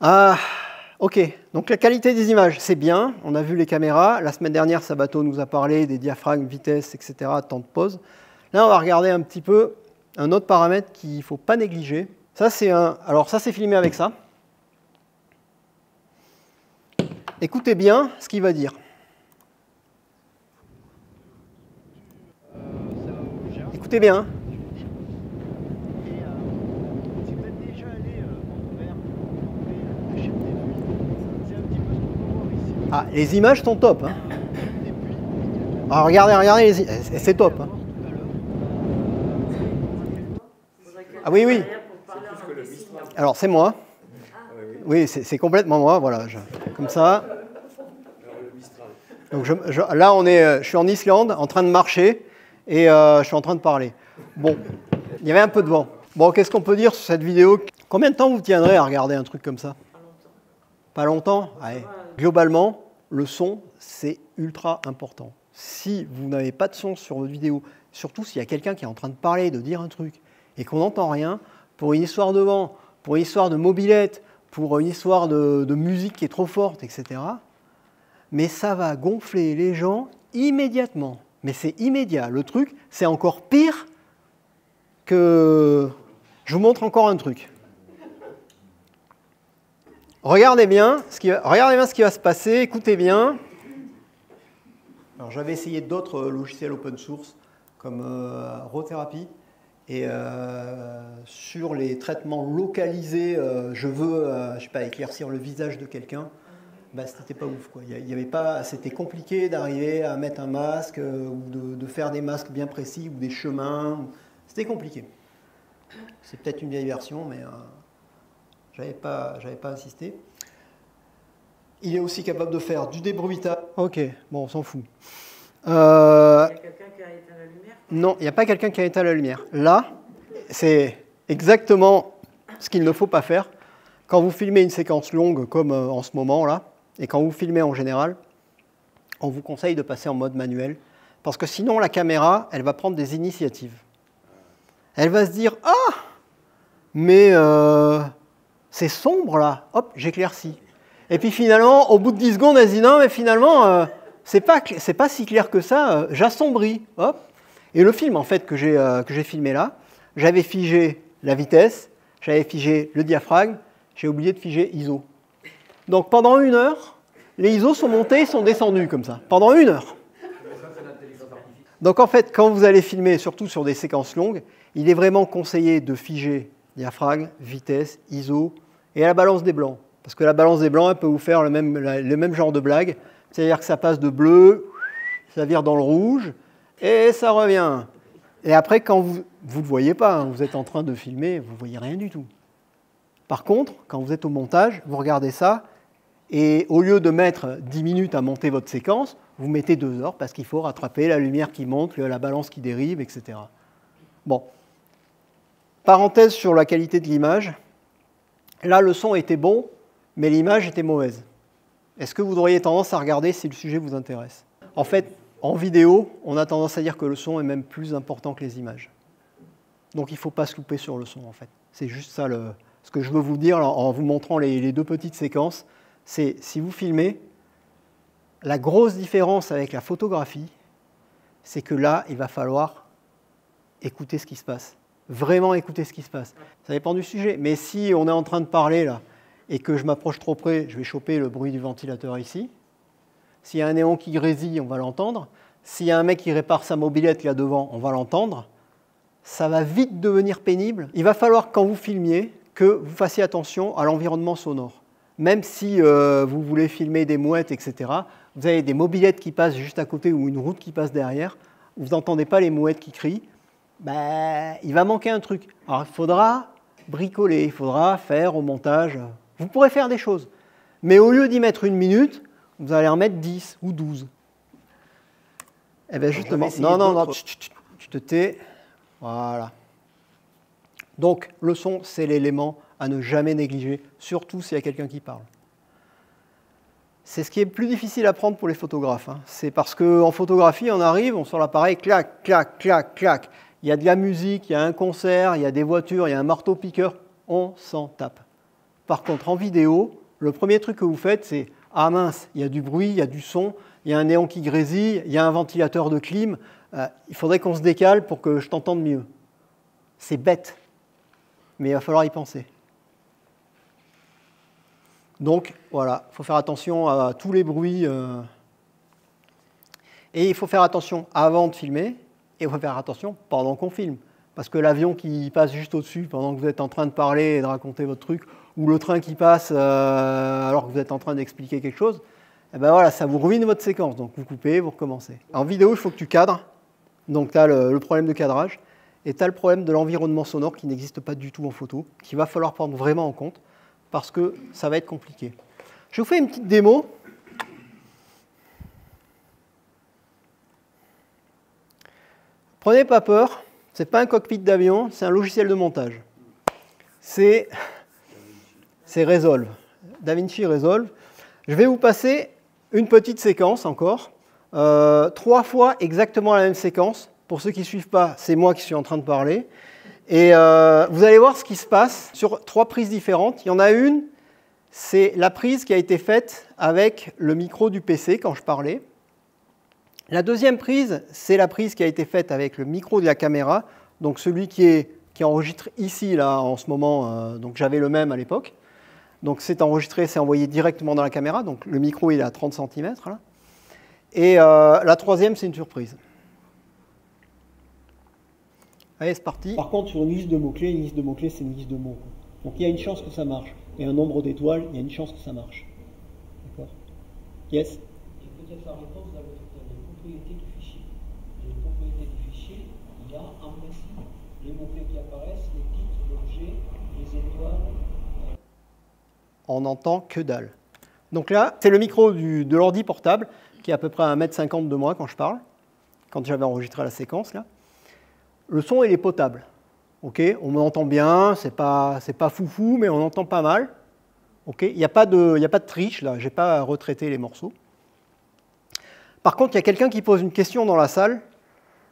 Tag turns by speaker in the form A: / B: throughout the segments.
A: Ah, ok, donc la qualité des images, c'est bien. On a vu les caméras. La semaine dernière, Sabato nous a parlé des diaphragmes, vitesse, etc., temps de pause. Là, on va regarder un petit peu un autre paramètre qu'il ne faut pas négliger. Ça, alors ça, c'est filmé avec ça. Écoutez bien ce qu'il va dire. Écoutez bien. Ah, les images sont top. Hein. Alors, regardez, c'est top. Hein. Ah oui, oui. Alors, c'est moi. Oui, c'est complètement moi, voilà. Comme ça. Donc, là, je suis en Islande, en train de marcher, et je suis en train de parler. Bon, il y avait un peu de vent. Bon, qu'est-ce qu'on peut dire sur cette vidéo? Combien de temps vous tiendrez à regarder un truc comme ça? Pas longtemps? Allez. Globalement, le son, c'est ultra important. Si vous n'avez pas de son sur votre vidéo, surtout s'il y a quelqu'un qui est en train de parler, de dire un truc, et qu'on n'entend rien, pour une histoire de vent, pour une histoire de mobilette, pour une histoire de musique qui est trop forte, etc., mais ça va gonfler les gens immédiatement. Mais c'est immédiat. Le truc, c'est encore pire que... Je vous montre encore un truc. Regardez bien ce qui va se passer, écoutez bien. Alors, j'avais essayé d'autres logiciels open source comme Rotherapy et sur les traitements localisés, je veux, je sais pas, éclaircir le visage de quelqu'un. Bah, c'était pas ouf, quoi. Il y avait pas, c'était compliqué d'arriver à mettre un masque ou de faire des masques bien précis ou des chemins. C'était compliqué. C'est peut-être une vieille version, mais j'avais pas insisté. Il est aussi capable de faire du débruitage. Ok, bon, on s'en fout.
B: Il y a quelqu'un qui a éteint la lumière?
A: Non, il n'y a pas quelqu'un qui a éteint la lumière. Là, c'est exactement ce qu'il ne faut pas faire. Quand vous filmez une séquence longue comme en ce moment là, et quand vous filmez en général, on vous conseille de passer en mode manuel, parce que sinon la caméra, elle va prendre des initiatives. Elle va se dire « Ah, mais c'est sombre là, hop, j'éclaircis. » Et puis finalement, au bout de 10 secondes, elle se dit « Non, mais finalement, c'est pas si clair que ça, j'assombris. » Hop. Et le film en fait que j'ai filmé là, j'avais figé la vitesse, j'avais figé le diaphragme, j'ai oublié de figer ISO. Donc pendant 1 heure, les ISO sont montés et sont descendus comme ça. Pendant 1 heure. Donc en fait, quand vous allez filmer, surtout sur des séquences longues, il est vraiment conseillé de figer diaphragme, vitesse, ISO et à la balance des blancs. Parce que la balance des blancs, elle peut vous faire le même genre de blague. C'est-à-dire que ça passe de bleu, ça vire dans le rouge, et ça revient. Et après, quand vous ne le voyez pas, hein, vous êtes en train de filmer, vous ne voyez rien du tout. Par contre, quand vous êtes au montage, vous regardez ça, et au lieu de mettre 10 minutes à monter votre séquence, vous mettez 2 heures, parce qu'il faut rattraper la lumière qui monte, la balance qui dérive, etc. Bon. Parenthèse sur la qualité de l'image. Là, le son était bon, mais l'image était mauvaise. Est-ce que vous auriez tendance à regarder si le sujet vous intéresse? En fait, en vidéo, on a tendance à dire que le son est même plus important que les images. Donc il ne faut pas se louper sur le son, en fait. C'est juste ça ce que je veux vous dire en vous montrant les 2 petites séquences. C'est si vous filmez, la grosse différence avec la photographie, c'est que là, il va falloir écouter ce qui se passe. Vraiment écouter ce qui se passe. Ça dépend du sujet. Mais si on est en train de parler là, et que je m'approche trop près, je vais choper le bruit du ventilateur ici. S'il y a un néon qui grésille, on va l'entendre. S'il y a un mec qui répare sa mobilette là devant, on va l'entendre. Ça va vite devenir pénible. Il va falloir, quand vous filmiez, que vous fassiez attention à l'environnement sonore. Même si vous voulez filmer des mouettes, etc., vous avez des mobilettes qui passent juste à côté ou une route qui passe derrière, vous n'entendez pas les mouettes qui crient, ben, il va manquer un truc. Alors il faudra bricoler, il faudra faire au montage. Vous pourrez faire des choses. Mais au lieu d'y mettre 1 minute, vous allez en mettre 10 ou 12. Eh bien justement, non, tu te tais. Voilà. Donc le son, c'est l'élément à ne jamais négliger, surtout s'il y a quelqu'un qui parle. C'est ce qui est plus difficile à prendre pour les photographes. Hein. C'est parce qu'en photographie, on arrive, on sort l'appareil, clac, clac, clac, clac. Il y a de la musique, il y a un concert, il y a des voitures, il y a un marteau-piqueur. On s'en tape. Par contre, en vidéo, le premier truc que vous faites, c'est « Ah mince, il y a du bruit, il y a du son, il y a un néon qui grésille, il y a un ventilateur de clim, il faudrait qu'on se décale pour que je t'entende mieux. » C'est bête, mais il va falloir y penser. Donc, voilà, il faut faire attention à tous les bruits. Et il faut faire attention avant de filmer, et il faut faire attention pendant qu'on filme. Parce que l'avion qui passe juste au-dessus pendant que vous êtes en train de parler et de raconter votre truc, ou le train qui passe alors que vous êtes en train d'expliquer quelque chose, eh ben voilà, ça vous ruine votre séquence. Donc vous coupez, vous recommencez. En vidéo, il faut que tu cadres. Donc tu as le problème de cadrage. Et tu as le problème de l'environnement sonore qui n'existe pas du tout en photo, qu'il va falloir prendre vraiment en compte, parce que ça va être compliqué. Je vous fais une petite démo. Prenez pas peur, ce n'est pas un cockpit d'avion, c'est un logiciel de montage. C'est Resolve, DaVinci Resolve. Je vais vous passer une petite séquence encore, 3 fois exactement la même séquence. Pour ceux qui ne suivent pas, c'est moi qui suis en train de parler. Et vous allez voir ce qui se passe sur 3 prises différentes. Il y en a une, c'est la prise qui a été faite avec le micro du PC quand je parlais. La deuxième prise, c'est la prise qui a été faite avec le micro de la caméra, donc celui qui enregistre ici, là, en ce moment. Donc j'avais le même à l'époque. Donc c'est enregistré, c'est envoyé directement dans la caméra. Donc le micro, il est à 30 cm. Là. Et la troisième, c'est une surprise. Allez, c'est parti. Par contre, sur une liste de mots-clés, c'est une liste de mots. Donc il y a une chance que ça marche. Et un nombre d'étoiles, il y a une chance que ça marche. D'accord? Yes?
C: Et peut-être la réponse dans les propriétés du fichier. Dans les propriétés du fichier, il y a en principe les mots-clés qui apparaissent, les titres, l'objet, les étoiles.
A: On n'entend que dalle. Donc là, c'est le micro de l'ordi portable, qui est à peu près à 1,50 m de moi quand je parle, quand j'avais enregistré la séquence, là. Le son, il est potable. Okay, on m'entend bien, c'est pas foufou, mais on entend pas mal. Okay, il n'y a pas de triche, là, je n'ai pas retraité les morceaux. Par contre, il y a quelqu'un qui pose une question dans la salle.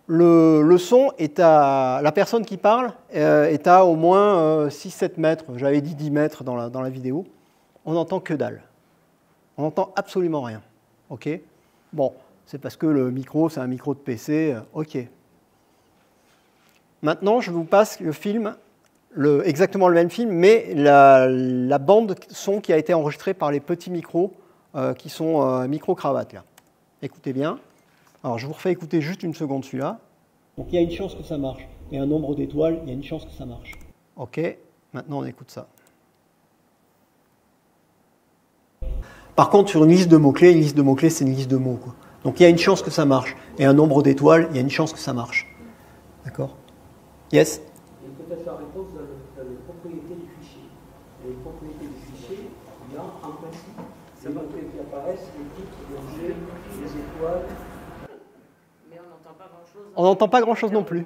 A: Le son est à... La personne qui parle est à au moins 6-7 mètres. J'avais dit 10 mètres dans la vidéo. On n'entend que dalle. On n'entend absolument rien. Okay, bon, c'est parce que le micro, c'est un micro de PC. OK. Maintenant, je vous passe le film, exactement le même film, mais la bande son qui a été enregistrée par les petits micros qui sont micro-cravates. Là. Écoutez bien. Alors, je vous refais écouter juste une seconde celui-là. Donc, il y a une chance que ça marche. Et un nombre d'étoiles, il y a une chance que ça marche. OK. Maintenant, on écoute ça. Par contre, sur une liste de mots-clés, c'est une liste de mots. Quoi. Donc, il y a une chance que ça marche. Et un nombre d'étoiles, il y a une chance que ça marche. D'accord? Yes?
C: Et peut-être la réponse dans les propriétés du fichier. Les propriétés du fichier, il y a en principe les mots-clés qui apparaissent, les titres, l'objet, les étoiles.
B: Mais on n'entend pas grand-chose.
A: On n'entend pas grand-chose non plus.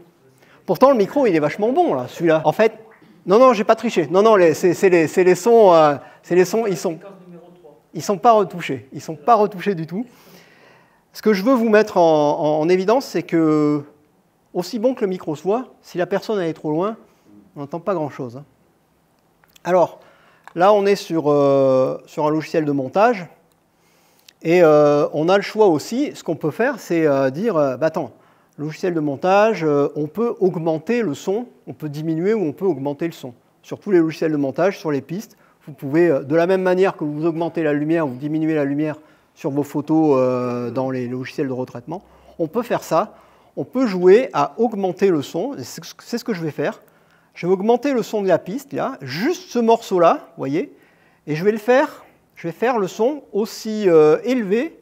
A: Pourtant, le micro, il est vachement bon, là, celui-là. En fait, non, j'ai pas triché. Non, c'est les sons, ils sont pas retouchés. Ils sont pas retouchés du tout. Ce que je veux vous mettre en évidence, c'est que aussi bon que le micro soit, si la personne elle est trop loin, on n'entend pas grand-chose. Hein. Alors, là, on est sur un logiciel de montage. Et on a le choix aussi. Ce qu'on peut faire, c'est dire, attends, logiciel de montage, on peut augmenter le son, on peut diminuer ou on peut augmenter le son. Sur tous les logiciels de montage, sur les pistes, vous pouvez, de la même manière que vous augmentez la lumière, vous diminuez la lumière sur vos photos dans les logiciels de retraitement, on peut faire ça. On peut jouer à augmenter le son, c'est ce que je vais faire. Je vais augmenter le son de la piste, là, juste ce morceau-là, vous voyez, et je vais faire le son aussi élevé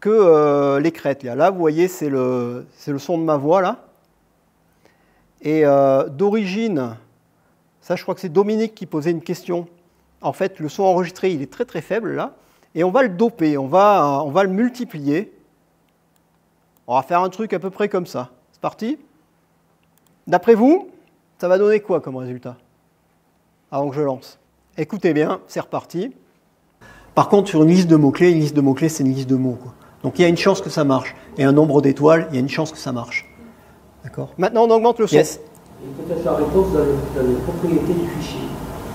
A: que les crêtes. Là, vous voyez, c'est le son de ma voix, là. Et d'origine, ça, je crois que c'est Dominique qui posait une question. En fait, le son enregistré, il est très très faible, là, et on va le doper, on va le multiplier. On va faire un truc à peu près comme ça. C'est parti? D'après vous, ça va donner quoi comme résultat? Avant que je lance. Écoutez bien, c'est reparti. Par contre, sur une liste de mots-clés, c'est une liste de mots. Quoi. Donc il y a une chance que ça marche. Et un nombre d'étoiles, il y a une chance que ça marche. D'accord? Maintenant, on augmente le son. Yes.
C: Et peut-être la réponse dans les propriétés du fichier.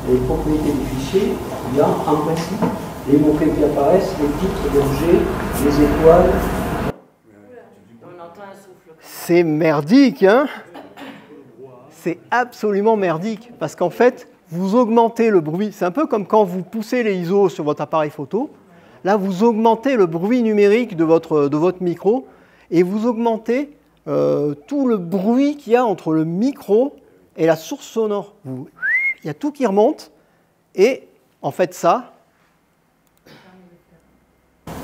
C: les propriétés du fichier, il y a en principe les mots-clés qui apparaissent, les titres d'objets, les étoiles.
B: On entend un souffle.
A: C'est merdique, hein? C'est absolument merdique, parce qu'en fait, vous augmentez le bruit. C'est un peu comme quand vous poussez les ISO sur votre appareil photo. Là, vous augmentez le bruit numérique de votre micro et vous augmentez tout le bruit qu'il y a entre le micro et la source sonore. Il y a tout qui remonte et en fait ça,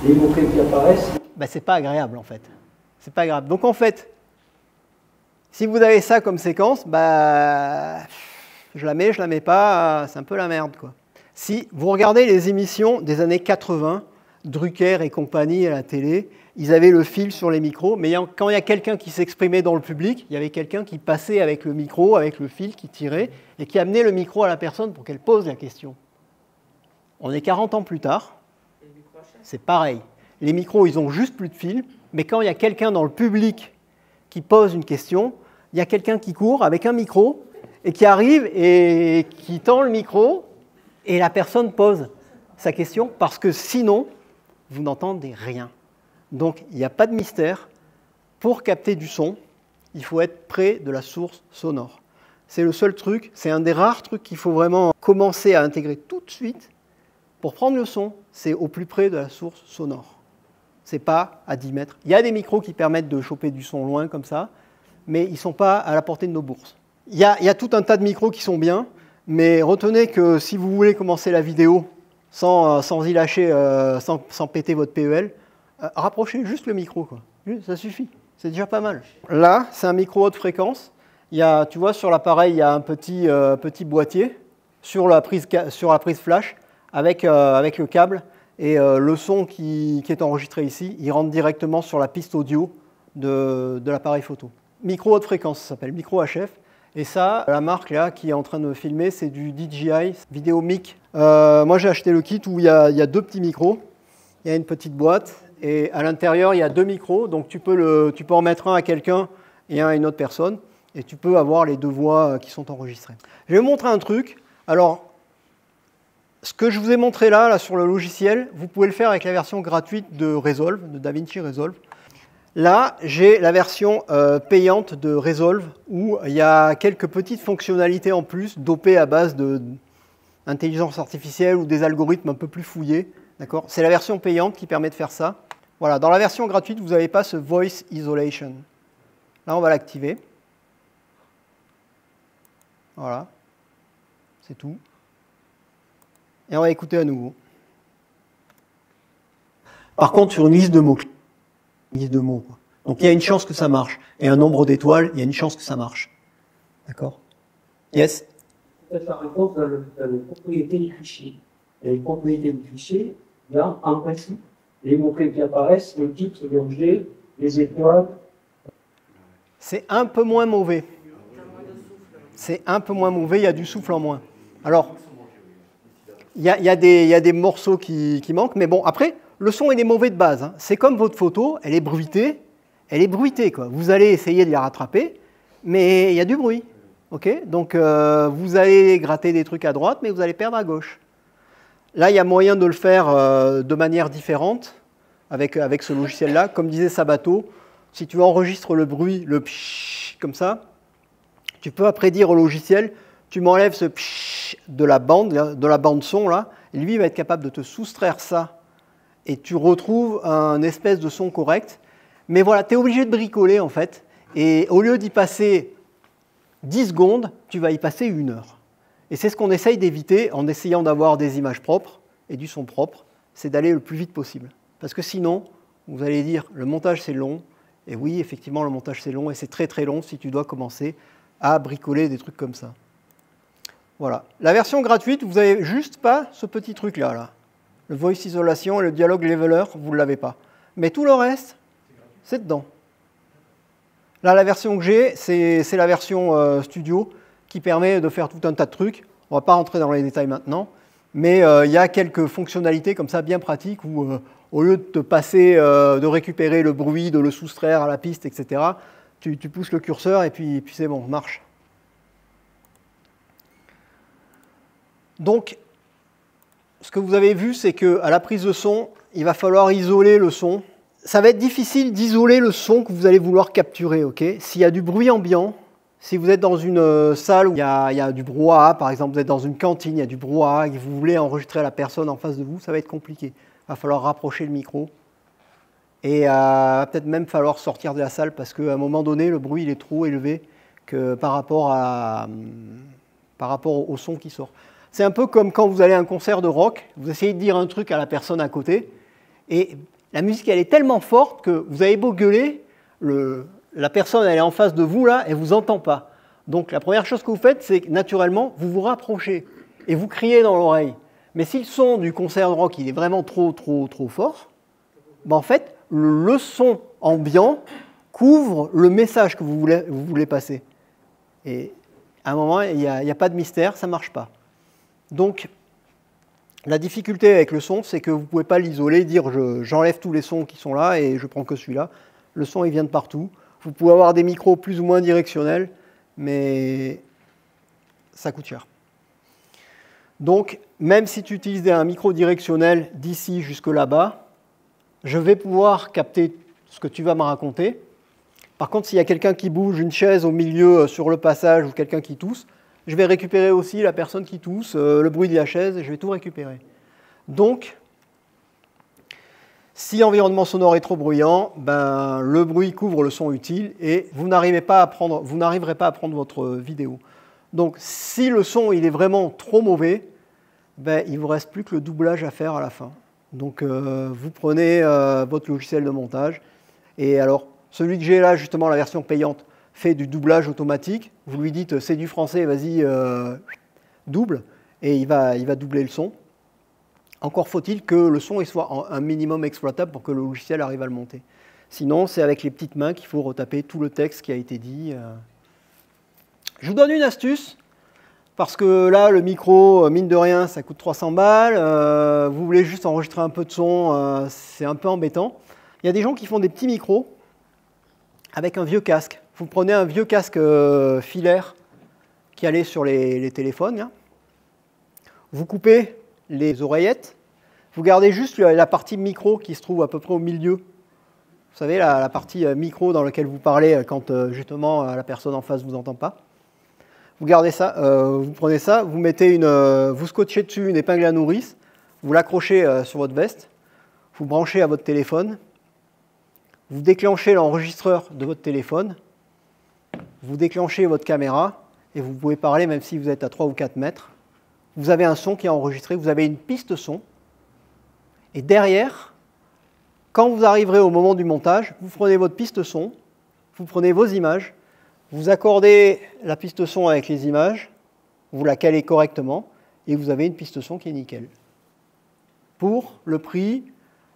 C: Les mots-clés qui apparaissent.
A: ben, c'est pas agréable en fait. C'est pas agréable. Donc en fait, si vous avez ça comme séquence, bah, je la mets pas, c'est un peu la merde, quoi. Si vous regardez les émissions des années 80, Drucker et compagnie à la télé, ils avaient le fil sur les micros, mais quand il y a quelqu'un qui s'exprimait dans le public, il y avait quelqu'un qui passait avec le micro, avec le fil qui tirait, et qui amenait le micro à la personne pour qu'elle pose la question. On est 40 ans plus tard, c'est pareil. Les micros, ils ont juste plus de fil, mais quand il y a quelqu'un dans le public qui pose une question, il y a quelqu'un qui court avec un micro et qui arrive et qui tend le micro et la personne pose sa question parce que sinon, vous n'entendez rien. Donc, il n'y a pas de mystère. Pour capter du son, il faut être près de la source sonore. C'est le seul truc, c'est un des rares trucs qu'il faut vraiment commencer à intégrer tout de suite. Pour prendre le son, c'est au plus près de la source sonore. C'est pas à 10 mètres. Il y a des micros qui permettent de choper du son loin comme ça, mais ils ne sont pas à la portée de nos bourses. Il y a tout un tas de micros qui sont bien, mais retenez que si vous voulez commencer la vidéo sans y lâcher, sans péter votre PEL, rapprochez juste le micro, quoi. Ça suffit, c'est déjà pas mal. Là, c'est un micro haute fréquence. Tu vois, sur l'appareil, il y a un petit boîtier sur la prise flash avec le câble. Et le son qui est enregistré ici, il rentre directement sur la piste audio de l'appareil photo. Micro haute fréquence, ça s'appelle micro HF. Et ça, la marque là qui est en train de filmer, c'est du DJI Video Mic. Moi, j'ai acheté le kit où il y a deux petits micros. Il y a une petite boîte et à l'intérieur, il y a deux micros. Donc, tu peux en mettre un à quelqu'un et un à une autre personne. Et tu peux avoir les deux voix qui sont enregistrées. Je vais vous montrer un truc. Alors, ce que je vous ai montré là sur le logiciel, vous pouvez le faire avec la version gratuite de Resolve, de DaVinci Resolve. Là, j'ai la version payante de Resolve où il y a quelques petites fonctionnalités en plus dopées à base d'intelligence artificielle ou des algorithmes un peu plus fouillés. C'est la version payante qui permet de faire ça. Voilà, dans la version gratuite, vous n'avez pas ce Voice Isolation. Là, on va l'activer. Voilà, c'est tout. Et on va écouter à nouveau. Par contre, sur une liste de mots. Quoi. Donc il y a une chance que ça marche. Et un nombre d'étoiles, il y a une chance que ça marche. D'accord? Yes?
C: Faites la réponse dans les propriétés du fichier. Et les propriétés du fichier, il y a en principe les mots-clés qui apparaissent, les titres d'objets, les étoiles.
A: C'est un peu moins mauvais. C'est un peu moins mauvais, il y a du souffle en moins. Alors, il y a des morceaux qui manquent, mais bon, après, le son il est mauvais de base. Hein. C'est comme votre photo, elle est bruitée, quoi. Vous allez essayer de la rattraper, mais il y a du bruit. Okay, donc, vous allez gratter des trucs à droite, mais vous allez perdre à gauche. Là, il y a moyen de le faire de manière différente avec ce logiciel-là. Comme disait Sabato, si tu enregistres le bruit, le pshhh, comme ça, tu peux après dire au logiciel, tu m'enlèves ce pshhh de la bande son, là, et lui, il va être capable de te soustraire ça, et tu retrouves un espèce de son correct. Mais voilà, tu es obligé de bricoler, en fait, et au lieu d'y passer 10 secondes, tu vas y passer 1 heure. Et c'est ce qu'on essaye d'éviter en essayant d'avoir des images propres et du son propre, c'est d'aller le plus vite possible. Parce que sinon, vous allez dire, le montage c'est long, et oui, effectivement, le montage c'est long, et c'est très très long si tu dois commencer à bricoler des trucs comme ça. Voilà. La version gratuite, vous n'avez juste pas ce petit truc-là. Là. Le voice isolation et le dialogue leveler, vous ne l'avez pas. Mais tout le reste, c'est dedans. Là, la version que j'ai, c'est la version studio qui permet de faire tout un tas de trucs. On ne va pas rentrer dans les détails maintenant, mais il y a quelques fonctionnalités comme ça bien pratiques où, au lieu de te passer, de récupérer le bruit, de le soustraire à la piste, etc., tu pousses le curseur et puis c'est bon, marche. Donc, ce que vous avez vu, c'est qu'à la prise de son, il va falloir isoler le son. Ça va être difficile d'isoler le son que vous allez vouloir capturer, ok? S'il y a du bruit ambiant, si vous êtes dans une salle où il y a du brouhaha, par exemple, vous êtes dans une cantine, il y a du brouhaha, et vous voulez enregistrer la personne en face de vous, ça va être compliqué. Il va falloir rapprocher le micro. Et il va peut-être même falloir sortir de la salle parce qu'à un moment donné, le bruit il est trop élevé par rapport au son qui sort. C'est un peu comme quand vous allez à un concert de rock, vous essayez de dire un truc à la personne à côté, et la musique elle est tellement forte que vous avez beau gueuler, la personne elle est en face de vous là, elle ne vous entend pas. Donc la première chose que vous faites, c'est que naturellement, vous vous rapprochez et vous criez dans l'oreille. Mais si le son du concert de rock il est vraiment trop fort, ben en fait, le son ambiant couvre le message que vous voulez passer. Et à un moment, il n'y a pas de mystère, ça ne marche pas. Donc, la difficulté avec le son, c'est que vous ne pouvez pas l'isoler, dire j'enlève tous les sons qui sont là et je prends que celui-là. Le son, il vient de partout. Vous pouvez avoir des micros plus ou moins directionnels, mais ça coûte cher. Donc, même si tu utilises un micro directionnel d'ici jusque là-bas, je vais pouvoir capter ce que tu vas me raconter. Par contre, s'il y a quelqu'un qui bouge une chaise au milieu sur le passage ou quelqu'un qui tousse, je vais récupérer aussi la personne qui tousse, le bruit de la chaise, et je vais tout récupérer. Donc, si l'environnement sonore est trop bruyant, ben, le bruit couvre le son utile et vous n'arriverez pas à prendre votre vidéo. Donc, si le son il est vraiment trop mauvais, ben, il ne vous reste plus que le doublage à faire à la fin. Donc, vous prenez votre logiciel de montage et alors, celui que j'ai là, justement, la version payante, fait du doublage automatique. Vous lui dites, c'est du français, vas-y, double, et il va doubler le son. Encore faut-il que le son il soit un minimum exploitable pour que le logiciel arrive à le monter. Sinon, c'est avec les petites mains qu'il faut retaper tout le texte qui a été dit. Je vous donne une astuce, parce que là, le micro, mine de rien, ça coûte 300 balles. Vous voulez juste enregistrer un peu de son, c'est un peu embêtant. Il y a des gens qui font des petits micros avec un vieux casque. Vous prenez un vieux casque filaire qui allait sur les téléphones. Là. Vous coupez les oreillettes. Vous gardez juste la partie micro qui se trouve à peu près au milieu. Vous savez, la partie micro dans laquelle vous parlez quand justement la personne en face ne vous entend pas. Vous gardez ça, vous prenez ça, vous scotchez dessus une épingle à nourrice, vous l'accrochez sur votre veste, vous branchez à votre téléphone, vous déclenchez l'enregistreur de votre téléphone, vous déclenchez votre caméra et vous pouvez parler même si vous êtes à 3 ou 4 mètres. Vous avez un son qui est enregistré, vous avez une piste son. Et derrière, quand vous arriverez au moment du montage, vous prenez votre piste son, vous prenez vos images, vous accordez la piste son avec les images, vous la calez correctement et vous avez une piste son qui est nickel. Pour le prix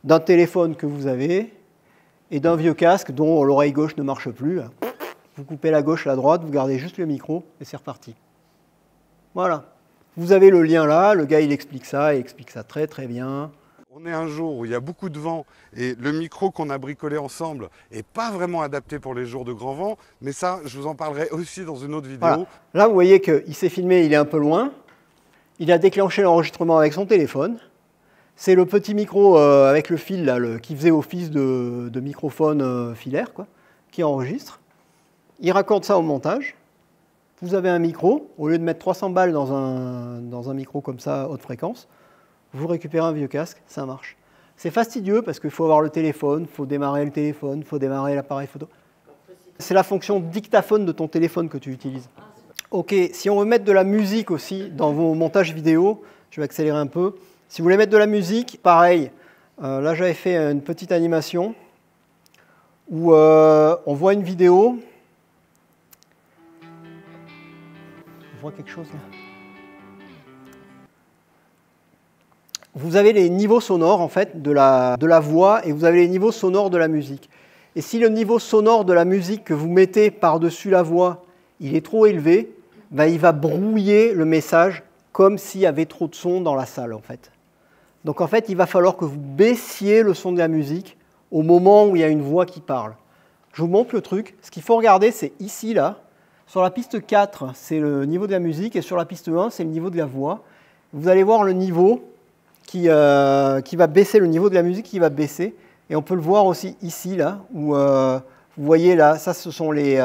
A: d'un téléphone que vous avez et d'un vieux casque dont l'oreille gauche ne marche plus. Vous coupez la gauche, la droite, vous gardez juste le micro et c'est reparti. Voilà. Vous avez le lien là, le gars il explique ça très très bien.
D: On est un jour où il y a beaucoup de vent et le micro qu'on a bricolé ensemble n'est pas vraiment adapté pour les jours de grand vent, mais ça, je vous en parlerai aussi dans une autre vidéo.
A: Voilà. Là, vous voyez qu'il s'est filmé, il est un peu loin. Il a déclenché l'enregistrement avec son téléphone. C'est le petit micro avec le fil là, qui faisait office de microphone filaire, quoi, qui enregistre. Il raccorde ça au montage. Vous avez un micro, au lieu de mettre 300 balles dans un micro comme ça, haute fréquence, vous récupérez un vieux casque, ça marche. C'est fastidieux parce qu'il faut avoir le téléphone, il faut démarrer le téléphone, il faut démarrer l'appareil photo. C'est la fonction dictaphone de ton téléphone que tu utilises. Ok, si on veut mettre de la musique aussi dans vos montages vidéo, je vais accélérer un peu. Si vous voulez mettre de la musique, pareil. Là, j'avais fait une petite animation où on voit une vidéo. On voit quelque chose là. Vous avez les niveaux sonores en fait de la voix et vous avez les niveaux sonores de la musique. Et si le niveau sonore de la musique que vous mettez par-dessus la voix, il est trop élevé, ben, il va brouiller le message comme s'il y avait trop de son dans la salle en fait. Donc en fait, il va falloir que vous baissiez le son de la musique au moment où il y a une voix qui parle. Je vous montre le truc. Ce qu'il faut regarder, c'est ici là. Sur la piste 4, c'est le niveau de la musique et sur la piste 1, c'est le niveau de la voix. vous allez voir le niveau qui va baisser, le niveau de la musique qui va baisser. Et on peut le voir aussi ici, là, où vous voyez là, ça ce sont les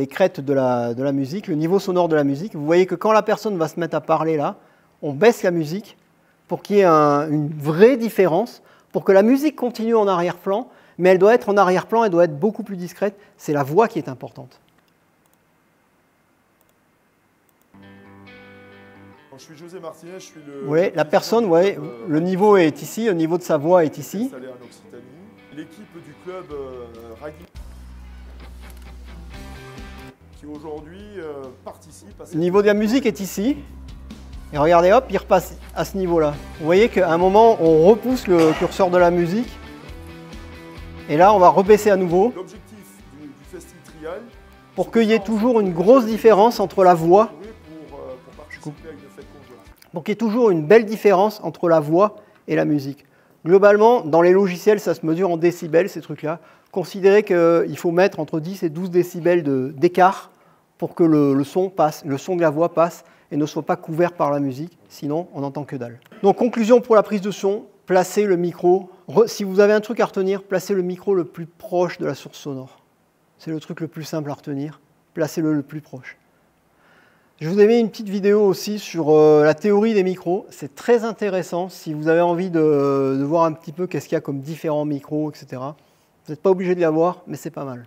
A: crêtes de la musique, le niveau sonore de la musique. Vous voyez que quand la personne va se mettre à parler là, on baisse la musique pour qu'il y ait une vraie différence, pour que la musique continue en arrière-plan, mais elle doit être en arrière-plan, elle doit être beaucoup plus discrète. C'est la voix qui est importante.
E: Je suis José Martinez, je suis le...
A: Vous voyez, la personne, ouais, le niveau est ici, le niveau de sa voix est ici.
E: Installé en Occitanie. L'équipe du club Ragui qui aujourd'hui participe à cette...
A: Le niveau de la musique est ici. Et regardez, hop, il repasse à ce niveau-là. Vous voyez qu'à un moment, on repousse le curseur de la musique. Et là, on va rebaisser à nouveau.
E: L'objectif du Festi Trial,
A: pour qu'il y ait toujours une grosse différence entre la voix.
E: pour participer à une fête conjointe.
A: Pour qu'il y ait toujours une belle différence entre la voix et la musique. Globalement, dans les logiciels, ça se mesure en décibels, ces trucs-là. Considérez qu'il faut mettre entre 10 et 12 décibels d'écart pour que le son passe, le son de la voix passe et ne soit pas couvert par la musique, sinon on n'entend que dalle. Donc conclusion pour la prise de son, placez le micro, si vous avez un truc à retenir, placez le micro le plus proche de la source sonore. C'est le truc le plus simple à retenir, placez-le le plus proche. Je vous ai mis une petite vidéo aussi sur la théorie des micros, c'est très intéressant si vous avez envie de voir un petit peu qu'est-ce qu'il y a comme différents micros, etc. Vous n'êtes pas obligé de la voir, mais c'est pas mal.